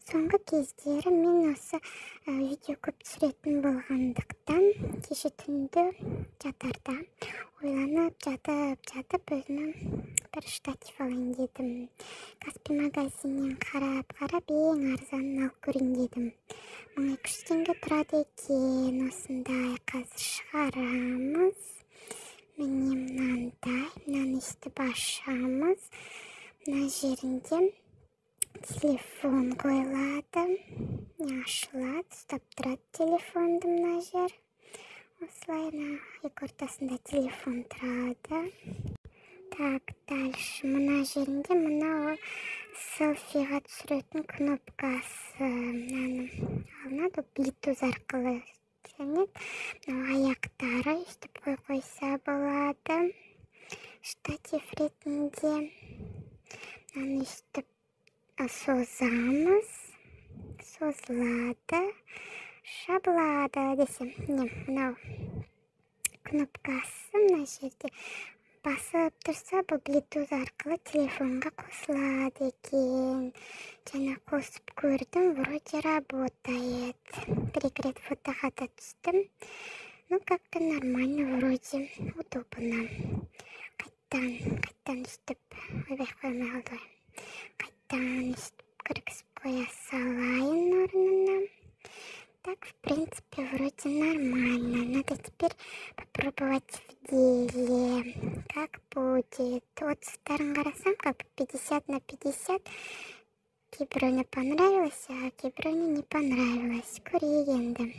Соңғы кездері мен осы видео көп түсіретін болғандықтан кеше түнде жатарда ойланып жатып өзіме бір штатив алайын дедім. Каспий магазиннен қарап ең арзанын алып көрейін дедім. 1200 теңге тұрады екен. Осындай қазір шығарамыз. Міне мынаны өстіп ашамыз. Мына жерінде телефон қойылады. Ашылады, ұстап тұрады телефонды мына жер. Осылай екі ортасында телефон тұрады. Так, дальше мына жерінде мынау селфиға түсіретін кнопкасы. Алынады, Bluetooth арқылы. Аяқтары өстіп қойса болады. Штатив ретінде өстіп созамыз. Созылады, жабылады десем. Мынау кнопкасы мына жерде басып тұрса, бұл Bluetooth арқылы телефонға қосылады екен. Жаңа қосып көрдім, вроде работает. Бір-екі рет фотоға да түстім. Как-то нормально, вроде удобно. Қайттан үстіп, ойбай қоймай қалды. Қайттан үстіп кіргізіп қоя салайын орнына. Так, в принципе, вроде нормально. Надо теперь попробовать в деле. Как будет? Отзывтарын қарасам, как 50/50. Кейбіреуіне понравилось, а кейбіреуіне не понравилось. Көрейік енді.